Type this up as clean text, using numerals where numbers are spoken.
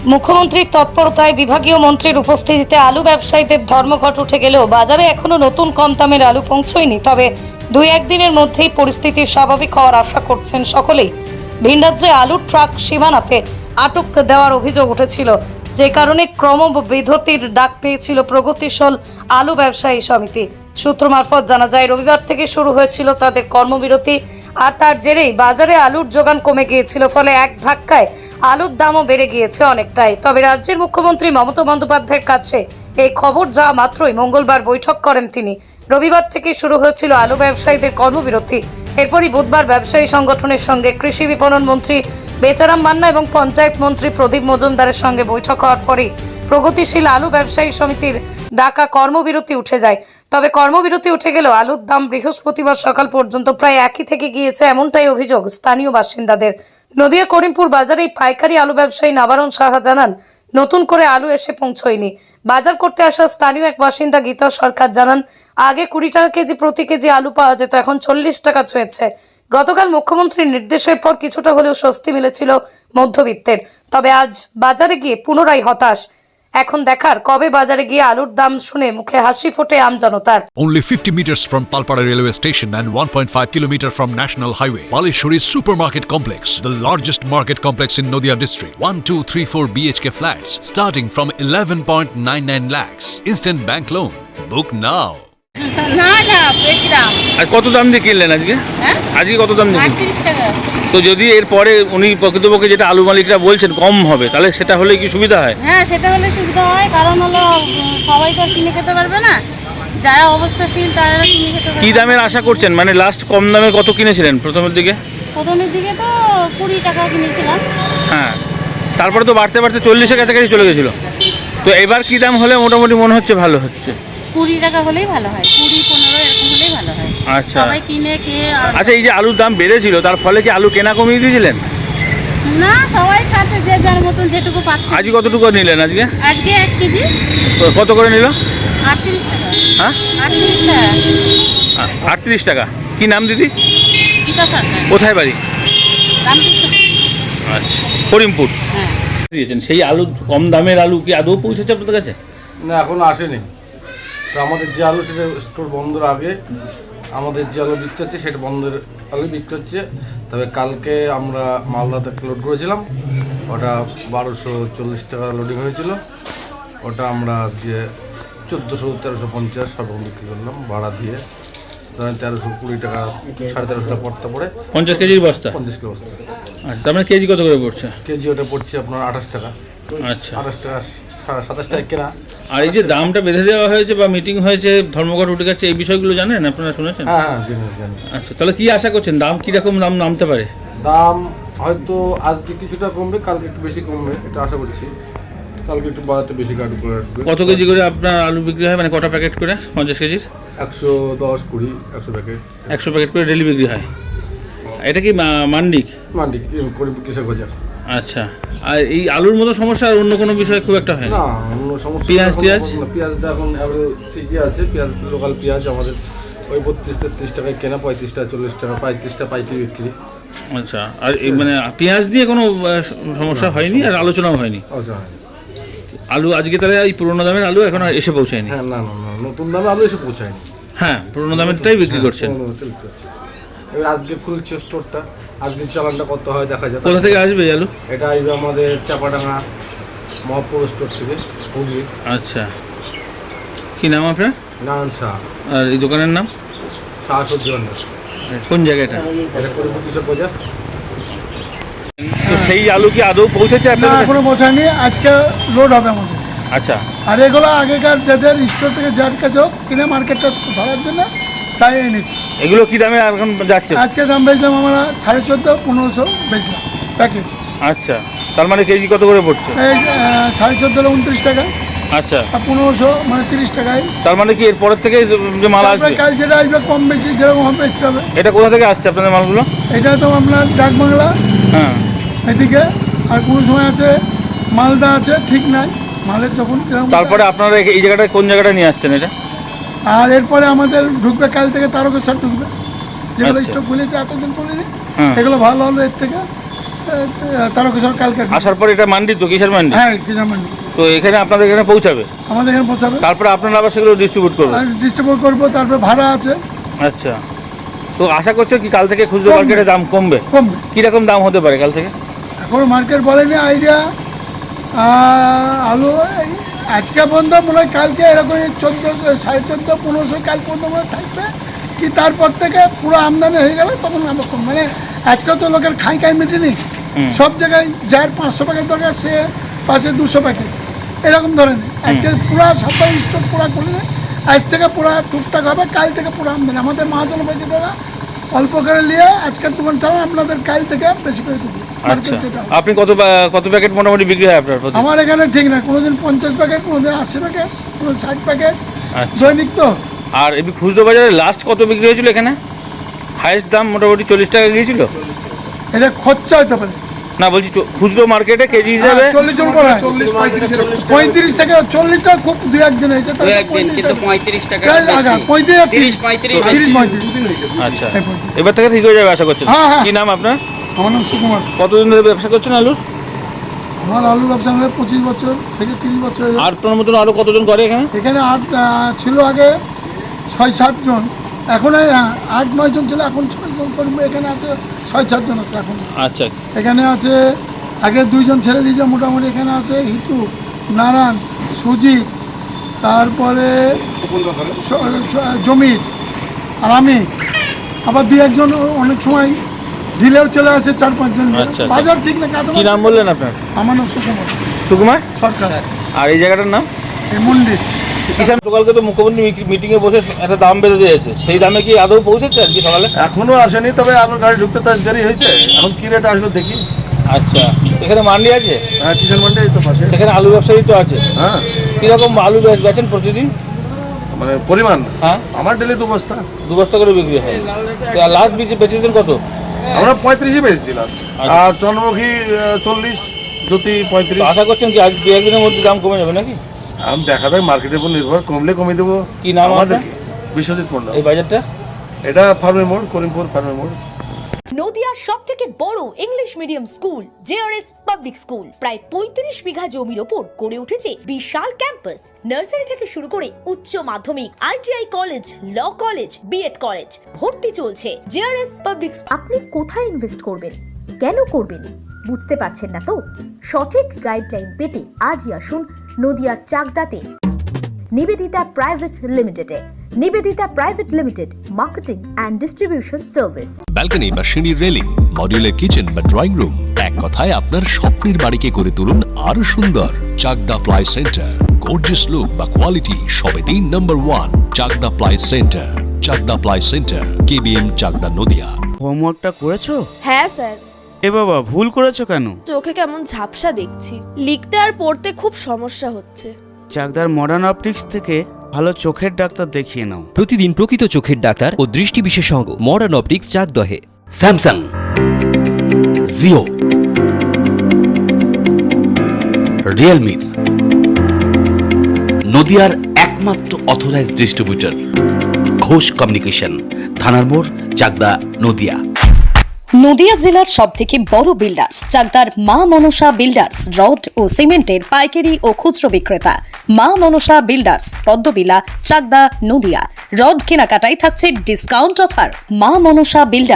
মুখ্যমন্ত্রীর তৎপরতায় বিভাগীয় মন্ত্রীর উপস্থিতিতে আলু ব্যবসায়ীদের ধর্মঘট উঠে গেলেও বাজারে এখনো নতুন কম দামের আলু পৌঁছয়নি। তবে 2-1 দিনের মধ্যেই পরিস্থিতি স্বাভাবিক হওয়ার আশা করছেন সকলেই। ভিন রাজ্যে আলুর ট্রাক সীমানাতে আটক দেওয়ার অভিযোগ উঠেছিল, যে কারণে ক্রমবৃদ্ধির ডাক পেয়েছিল প্রগতিশীল আলু ব্যবসায়ী সমিতি। সূত্র মারফত জানা যায়, রবিবার থেকে শুরু হয়েছিল তাদের কর্মবিরতি, আর তার জেরেই বাজারে আলুর যোগান কমে গিয়েছিল। ফলে এক ধাক্কায় আলুর দামও বেড়ে গিয়েছে অনেকটাই। তবে রাজ্যের মুখ্যমন্ত্রী মমতা বন্দ্যোপাধ্যায়ের কাছে এই খবর যাওয়া মাত্রই মঙ্গলবার বৈঠক করেন তিনি। রবিবার থেকে শুরু হয়েছিল আলু ব্যবসায়ীদের কর্মবিরতি। এরপরই বুধবার ব্যবসায়ী সংগঠনের সঙ্গে কৃষি বিপণন মন্ত্রী বেচারাম মান্না এবং পঞ্চায়েত মন্ত্রী প্রদীপ মজুমদারের সঙ্গে বৈঠক হওয়ার পরেই প্রগতিশীল আলু ব্যবসায়ী সমিতির ডাকা কর্মবিরতি উঠে যায়। তবে কর্মবিরতি উঠে গেলেও আলুর দাম বৃহস্পতিবার সকাল পর্যন্ত প্রায় একই থেকে গিয়েছে, এমনটাই অভিযোগ স্থানীয় বাসিন্দাদের। নদিয়া করিমপুর বাজারে পাইকারি আলু ব্যবসায়ী নাবারণ সাহা জানান, নতুন করে আলু এসে পৌঁছয়নি। বাজার করতে আসা স্থানীয় এক বাসিন্দা গীতা সরকার জানান, আগে 20 টাকা কেজি প্রতি কেজি আলু পাওয়া যেত, এখন 40 টাকা ছুঁয়েছে। গতকাল মুখ্যমন্ত্রীর নির্দেশের পর কিছুটা হলেও স্বস্তি মিলেছিল মধ্যবিত্তের। তবে আজ বাজারে গিয়ে পুনরায় হতাশ। এখন দেখার কবে বাজারে গিয়ে আলুর দাম শুনে মুখে হাসি ফোটে আমজনতার। Only 50 meters from Palpara railway station and 1.5 kilometer from National Highway, Palishuri Supermarket Complex, the largest market complex in Noida district. 1, 2, 3, 4 BHK flats starting from 11.99 lakhs. Instant bank loan. Book now. না না বেচলাম। আর কত দাম দিয়ে কিনলেন আজকে? হ্যাঁ আজকে কত দাম দিয়ে কিনলেন? 38 টাকা। তো যদি এরপরে উনি প্রকৃতপক্ষে যেটা আলু মালিকরা বলছেন কম হবে, তাহলে সেটা হলে কি সুবিধা হয়? হ্যাঁ সেটা হলে সুবিধা হয়, কারণ হলো সবাই তো কিনে খেতে পারবে না, যারা অবস্থাশীল তারা কিনে খেতে পারবে। কি দামের আশা করছেন? মানে লাস্ট কম দামে কত কিনেছিলেন প্রথমের দিকে? প্রথমের দিকে তো 20 টাকা কিনেছিলাম। হ্যাঁ, তারপরে তো বাড়তে বাড়তে 40-এর কাছাকাছি চলে গেছিল। তো এবার কি দাম হলে মোটামুটি মনে হচ্ছে ভালো হচ্ছে? 20 টাকা হলেই ভালো হয়, 20-15 এরকম হলেই ভালো হয়। আচ্ছা সবাই কিনে খেয়ে আচ্ছা, এই যে আলুর দাম বেড়েছিল তার ফলে কি আলু কেনা কমিয়ে দিয়েছিলেন? না, সবাই খাচ্ছে যে যার মতন যেটুকু পাচ্ছে। আজকে কতটুকু নিলেন আজকে? আজকে 1 কেজি কত করে নিল? 38 টাকা। হ্যাঁ 38 টাকা। 38 টাকা। কি নাম দিদি? গীতা সরকার। কোথায় বাড়ি? রামকৃষ্ণ। আচ্ছা, করিমপুর। হ্যাঁ দিয়েছেন সেই আলু, কম দামের আলু কি আদৌ পৌঁছেছে আপনাদের কাছে? না, এখনো আসেনি। তো আমাদের যে আলু সেটা স্টোর বন্ধের আগে আমাদের যে আলু বিক্রি হচ্ছে সেটা বন্ধের আলু বিক্রি হচ্ছে। তবে কালকে আমরা মালদা থেকে লোড করেছিলাম, ওটা 1240 টাকা লোডিং হয়েছিল। ওটা আমরা আজকে 1400-1350 সরবরাহ বিক্রি করলাম ভাড়া দিয়ে। ধরেন 1320 টাকা, 1350 টাকা পড়তে পড়ে 50 কেজির বস্তা? 50 কিলো বস্তা। আচ্ছা, তার মানে কেজি কত করে পড়ছে? কেজি ওটা পড়ছে আপনার 28 টাকা। আচ্ছা, 28 টাকা, 27 টাকা কেনা। আর এই যে দামটা বেঁধে দেওয়া হয়েছে বা মিটিং হয়েছে, ধর্মঘট উঠে গেছে, এই বিষয়গুলো জানেন আপনারা, শুনেছেন? হ্যাঁ হ্যাঁ, জানি। আচ্ছা, তাহলে কি আশা করছেন? দাম কীরকম দাম নামতে পারে? দাম হয়তো আজকে কিছুটা কমবে, কালকে একটু বেশি কমবে, এটা আশা করছি। কালকে একটু বাজারটা বেশি গাড়ি করে আসবে। কত কেজি করে আপনার আলু বিক্রি হয়, মানে কটা প্যাকেট করে? 50 কেজির 110, 20, 100 প্যাকেট। 100 প্যাকেট করে ডেলি বিক্রি হয়। এটা কি মান্ডি? মান্ডি করিমপুর কৃষক বাজার। আচ্ছা, আর এই আলুর মতো সমস্যা আর অন্য কোনো বিষয় খুব একটা হয় না? না, অন্য সমস্যা। পেঁয়াজ পেঁয়াজটা এখন ঠিকই আছে। পেঁয়াজ লোকাল পেঁয়াজ আমাদের ওই 32-33 টাকায় কেনা, 35 টাকা 40 টাকা, 35 টাকা পাইকারি বিক্রি। আচ্ছা, আর এই মানে পেঁয়াজ নিয়ে কোনো সমস্যা হয়নি আর আলোচনাও হয়নি? আচ্ছা, আলু আজকে তাহলে এই পুরোনো দামের আলু এখন এসে পৌঁছায়নি? হ্যাঁ, না, নতুন দামে আলু এসে পৌঁছায়নি। হ্যাঁ, পুরোনো দামেরটাই বিক্রি করছেন। এবার আজকে খুলছে স্টোরটা, আজকে চালানটা কত হয় দেখা যাবে। কোথা থেকে আসবে এই আলু? এটা আসবে আমাদের চাপাডাঙ্গা মহাপুর স্টোর থেকে, হুগলি। আচ্ছা, কি নাম আপনার? নারায়ণ শাহ। আর এই দোকানের নাম? শাহ সবজি ভান্ডার। কোন জায়গাটা? এটা করিমপুর কৃষক বাজার। তো সেই আলু কি আদৌ পৌঁছেছে না, আপনাদের? এখনো পৌঁছায়নি। আজকে লোড হবে আমাদের। আচ্ছা, আর এগুলো আগেকার যাদের স্টোর থেকে যার কাছে হোক কিনে মার্কেটটা ধরার জন্য তাই এনেছি। এগুলো কি দামে এখন যাচ্ছে? আজকে দাম বেচলাম আমরা 1450-1500 বেচলাম প্যাকেট। আচ্ছা, তার মানে কেজি কত করে পড়ছে? এই 1450 29 টাকা, আচ্ছা, আর 1500 মানে 30 টাকায়। তার মানে কি এরপরের থেকে যে মাল আসবে? তারপরে কাল যেটা আসবে কম বেশি যেরকম হবে বেচতে হবে। এটা কোথা থেকে আসছে আপনাদের মালগুলো? এটা তো আপনার ডাকবাংলা হ্যাঁ, এদিকে, আর কোনো সময় আছে মালদা আছে, ঠিক নাই মালের যখন যেরকম। তারপরে আপনারা এই জায়গাটায় কোন জায়গাটায় নিয়ে আসছেন এটা? আর এরপরে আমাদের ঢুকবে কাল থেকে তারকেশ্বর ঢুকবে, যেগুলো আচ্ছা। স্টক খুলেছে এতদিন খুলেনি, হ্যাঁ। এগুলো ভালো হলো এর থেকে। তারকেশ্বর কালকে। আসার পরে এটা মান্ডি তো, কিসের মান্ডি? হ্যাঁ, কিষান মান্ডি। তো এখানে আপনাদের এখানে পৌঁছাবে, আমাদের এখানে পৌঁছাবে, তারপরে আপনারা আবার সেগুলো ডিস্ট্রিবিউট করবেন? আর ডিস্ট্রিবিউট করবো, তারপরে ভাড়া আছে। আচ্ছা, তো আশা করছো কি কাল থেকে খুচরো কমবে। মার্কেটে দাম কমবে? কমবে। কীরকম দাম হতে পারে কাল থেকে? এখন মার্কেট বলেনি, আইডিয়া। আলু এই আজকে পর্যন্ত মনে হয় কালকে এরকম 1400, 1450, 1500 কাল পর্যন্ত মনে হয় থাকবে, কি তারপর থেকে পুরো আমদানি হয়ে গেলে তখন আমরা কম। মানে আজকে তো লোকের খাই মেটেনি, সব জায়গায় যার 500 প্যাকেট দরকার সে পাশে 200 প্যাকেট এরকম ধরনের। আজকে পুরো সবাই স্টক পুরো করলে আজ থেকে পুরো টুকটাক হবে, কাল থেকে পুরো আমদানি। আমাদের মহাজন বলছে দাদা অল্প করে নিয়ে আজকের দোকান চালান, আপনাদের কাল থেকে বেশি করে দেবো। আচ্ছা, আপনি কত প্যাকেট মোটামুটি বিক্রি হয় আপনার প্রতি? আমার এখানে ঠিক না, কোনোদিন 50 প্যাকেট, কোনোদিন 80 প্যাকেট, কোনো 60 প্যাকেট, আচ্ছা। দৈনিক তো। আর এমনি খুচরো বাজারে লাস্ট কত বিক্রি হয়েছিল এখানে? হাইয়েস্ট দাম মোটামুটি 40 টাকা গিয়েছিল? এটা খরচা হতে পারে না, বলছি খুচরো মার্কেটে কেজি হিসাবে 40 জন করে 35 থেকে 40 টাকা খুব 2-1 দিন হয়েছে। দু একদিন, কিন্তু 35 টাকা প্রায় আগা, 35 আচ্ছা, এবার থেকে ঠিক হয়ে যাবে আশা করছেন? হ্যাঁ, হ্যাঁ। কি নাম আপনার? আমার নাম সুকুমার। কতদিন ধরে ব্যবসা করছেন আলুর? আমার আলু ব্যবসা হলে 25 বছর থেকে 30 বছর। আর আপনার মতন আরো কতজন করে এখানে? এখানে ছিল আগে 6-7 জন, এখন 8-9 জন ছিল, এখন 6 জন কর্মী এখানে আছে, 6-7 জন আছে এখন। আচ্ছা, এখানে আছে, আগে 2 জন ছেড়ে দিয়েছে মোটামুটি। এখানে আছে হিটু, নারায়ণ, সুজিত, তারপরে জমির, আর আমি। আবার 2-1 জন অনেক সময় ঢিলেও চলে আসে, 4-5 জন। আচ্ছা। বাজার ঠিক না, কাজ। কি নাম বললেন আপনার? আমার নাম সুকুমার সুকুমার সরকার। আর এই জায়গাটার নাম? এই মন্দির। কিষাণ সকালকে তো মুখ্যমন্ত্রী মিটিংয়ে বসে একটা দাম বেঁধে দিয়েছে, সেই দামে কি আদৌ পৌঁছেছে আজকে সকালে? এখনো আসেনি, তবে আমার গাড়ি ঢুকতে তো আজ দেরি হয়েছে। এখন কি রেট আসবে দেখি। আচ্ছা, এখানে মান্ডি আছে? হ্যাঁ, কিষান মান্ডি এই তো পাশে। সেখানে আলু ব্যবসায়ী তো আছে? হ্যাঁ। কীরকম আলু বেচেন প্রতিদিন? মানে পরিমাণ? হ্যাঁ, আমার ডেলি 2 বস্তা। 2 বস্তা করে বিক্রি হয়। লাস্ট বেচেছেন কত? আমরা 35 বেচছি লাস্ট। আর চন্দ্রমুখী 40, জ্যোতি তো 35। আশা করছেন কি আজ 2-1 দিনের মধ্যে দাম কমে যাবে নাকি? আমি দেখা যাক, মার্কেটের উপর নির্ভর, কমলে কমিয়ে দেবো। কি নাম আমাদের? আপনার? বিশ্বজিৎ মন্ডল। এই বাজারটা? এটা ফার্মের মোড়, করিমপুর ফার্মের মোড়। নদিয়ার সব থেকে বড় English medium school JRS public school প্রায় 35 বিঘা জমির ওপর গড়ে উঠেছে বিশাল ক্যাম্পাস। নার্সারি থেকে শুরু করে উচ্চ মাধ্যমিক, ITI college, law college, BEd college, ভর্তি চলছে জেআরএস পাবলিক। আপনি কোথায় ইনভেস্ট করবেন, কেন করবেন, বুঝতে পারছেন না তো? সঠিক গাইডলাইন পেতে আজই আসুন নদিয়ার চাকদাতে নিবেদিতা প্রাইভেট লিমিটেডে। Nivedita private limited, marketing and distribution service. Balcony বা সিঁড়ির রেলিং, মডিউলার কিচেন বা ড্রয়িং রুম, এক কথায় আপনার স্বপ্নের বাড়িকে করে তুলুন আরো সুন্দর। Chakda ply centre, gorgeous look বা কোয়ালিটি সবেতেই number 1। Chakda ply centre, Chakda ply centre, KBM, Chakda, Nadia. হোমওয়ার্কটা করেছো? হ্যাঁ স্যার। এ বাবা, ভুল করেছো কেন? চোখে কেমন ঝাপসা দেখছি, লিখতে আর পড়তে খুব সমস্যা হচ্ছে। চাকদার মডার্ন অপটিক্স থেকে ভালো চোখের ডাক্তার দেখিয়ে নাও। প্রতিদিন প্রকৃত চোখের ডাক্তার ও দৃষ্টি বিশেষজ্ঞ মডার্ন অপটিক্স চাকদহে। স্যামসাং, জিও, রিয়েলমি, নদিয়ার একমাত্র অথরাইজড ডিস্ট্রিবিউটর ঘোষ কমিউনিকেশন, থানার মোড়, চাকদা, নদিয়া। নদিয়া জেলার সবথেকে বড় বিল্ডার্স চাকদার মা মনসা বিল্ডার্স, রড ও সিমেন্টের পাইকারি ও খুচরো বিক্রেতা। মা মনসা বিল্ডার্স, পদ্মবিলা, চাকদা, নদিয়া। রড কেনাকাটায় থাকছে ডিসকাউন্ট অফার। মা মনসা বিল্ডার্স।